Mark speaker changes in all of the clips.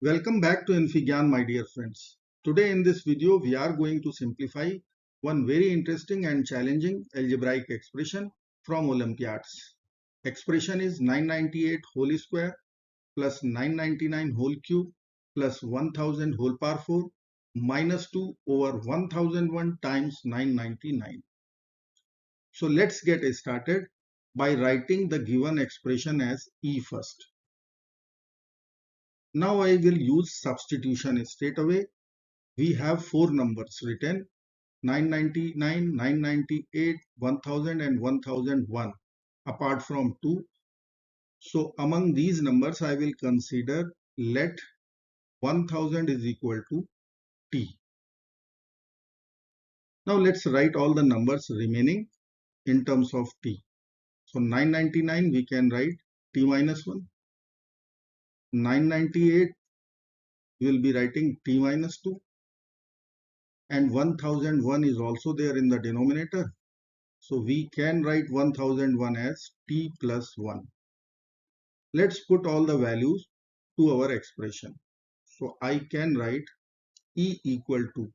Speaker 1: Welcome back to Infigyan, my dear friends. Today in this video, we are going to simplify one very interesting and challenging algebraic expression from Olympiads. Expression is 998 whole square plus 999 whole cube plus 1000 whole power 4 minus 2 over 1001 times 999. So let's get started by writing the given expression as E first. Now I will use substitution straight away. We have four numbers written: 999, 998, 1000 and 1001 apart from 2. So among these numbers I will consider let 1000 is equal to t. Now let's write all the numbers remaining in terms of t. So 999 we can write t minus 1. 998 we will be writing t minus 2. And 1001 is also there in the denominator. So we can write 1001 as t plus 1. Let's put all the values to our expression. So I can write E equal to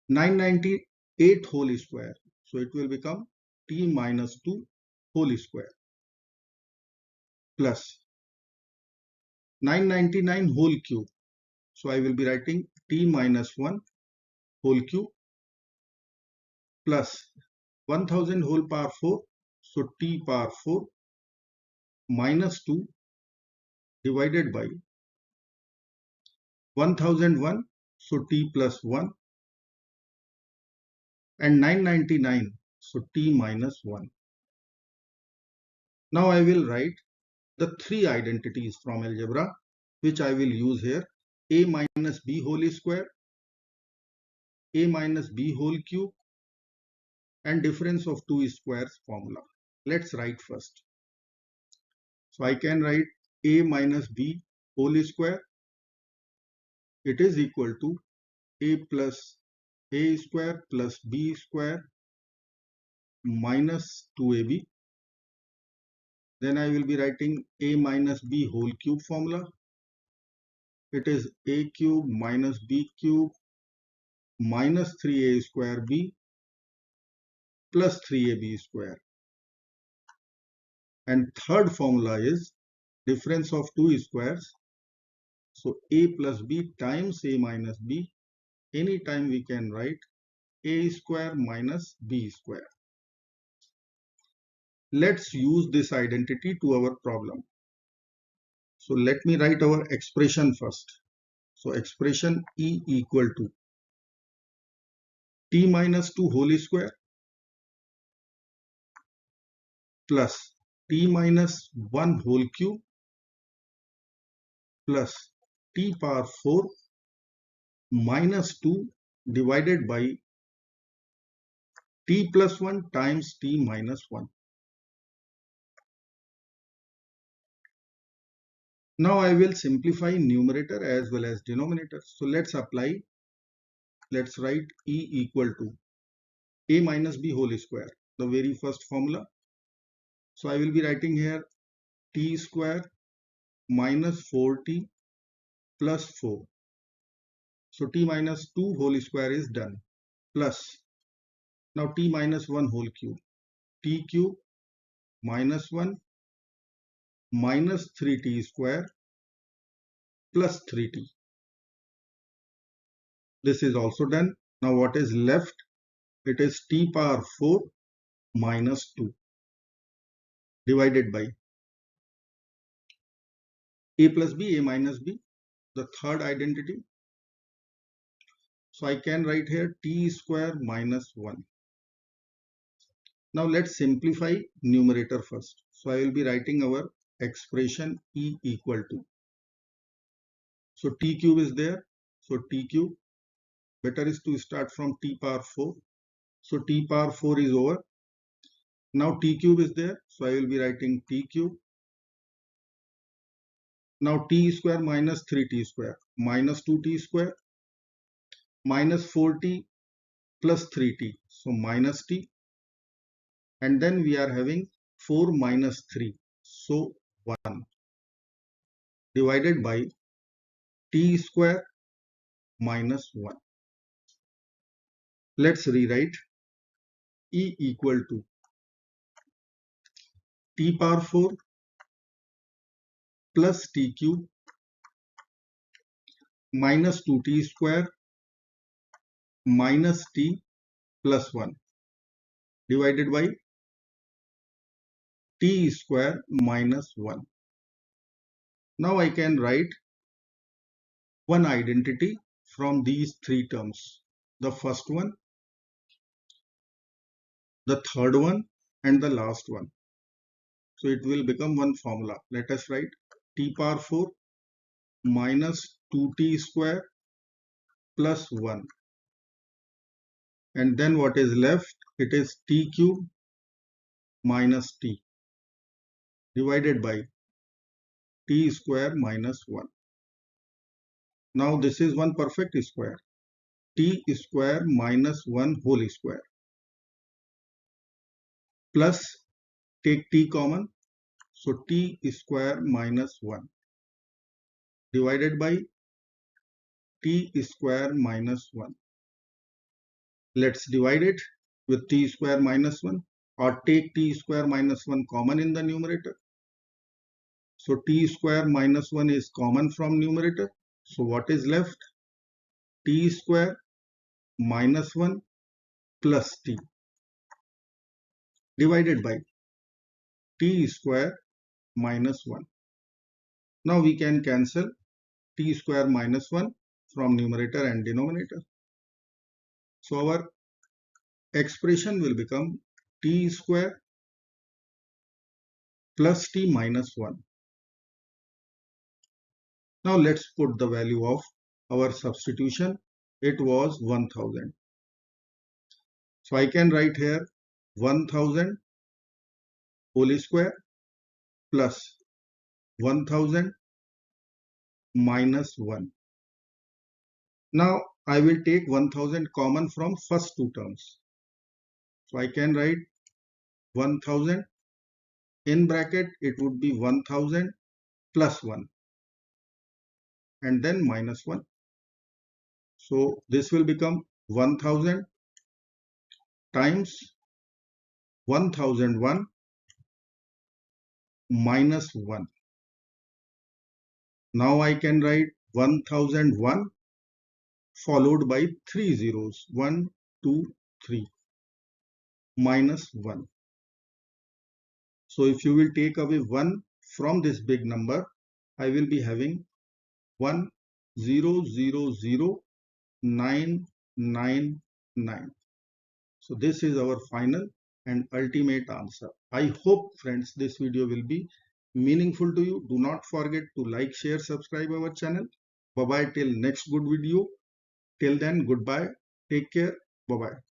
Speaker 1: 998 whole square. So it will become t minus 2 whole square plus 999 whole cube. So I will be writing t minus 1 whole cube plus 1000 whole power 4. So t power 4 minus 2 divided by 1001. So t plus 1 and 999. So t minus 1. Now I will write the three identities from algebra which I will use here: a minus b whole square, a minus b whole cube, and difference of two squares formula. Let's write first. So I can write a minus b whole square. It is equal to a plus a square plus b square minus 2ab. Then I will be writing a minus b whole cube formula. It is a cube minus b cube minus 3a square b plus 3ab square. And third formula is difference of two squares. So a plus b times a minus b. Anytime we can write a square minus b square. Let's use this identity to our problem. So let me write our expression first. So expression E equal to t minus 2 whole square plus t minus 1 whole cube plus t power 4 minus 2 divided by t plus 1 times t minus 1. Now I will simplify numerator as well as denominator. So let's apply. Let's write E equal to a minus b whole square, the very first formula. So I will be writing here t square minus 4t plus 4. So t minus 2 whole square is done. Plus, now t minus 1 whole cube. T cube minus 1 minus 3t square plus 3t. This is also done. Now what is left? It is t power 4 minus 2 divided by a plus b, a minus b, the third identity. So I can write here t square minus 1. Now let's simplify numerator first. So I will be writing our expression E equal to. So t cube is there. So t cube. Better is to start from t power 4. So t power 4 is over. Now t cube is there. So I will be writing t cube. Now t square minus 3t square minus 2t square minus 4t plus 3t. So minus t. And then we are having 4 minus 3. So 1. divided by t square minus 1. Let's rewrite e equal to t power 4 plus t cube minus 2t square minus t plus 1 divided by t square minus 1. Now I can write one identity from these three terms. The first one, the third one, and the last one. So it will become one formula. Let us write t power 4 minus 2t square plus 1. And then what is left? It is t cube minus t divided by t square minus 1. Now this is one perfect square. T square minus 1 whole square plus take t common. So t square minus 1 divided by t square minus 1. Let's divide it with t square minus 1 or take t square minus 1 common in the numerator. So t square minus 1 is common from numerator. So what is left? T square minus 1 plus t divided by t square minus 1. Now we can cancel t square minus 1 from numerator and denominator. So our expression will become t square plus t minus 1. Now let's put the value of our substitution. It was 1000. So I can write here 1000 whole square plus 1000 minus 1. Now I will take 1000 common from first two terms. So I can write 1000 in bracket, it would be 1000 plus 1 and then minus 1. So this will become 1000 times 1001 minus 1. Now I can write 1001 followed by 3 zeros, 1, 2, 3 minus 1. So if you will take away 1 from this big number, I will be having 1, 0, 0, 0, 9, 9, 9. So this is our final and ultimate answer. I hope friends this video will be meaningful to you. Do not forget to like, share, subscribe our channel. Bye bye till next good video. Till then, goodbye. Take care. Bye bye.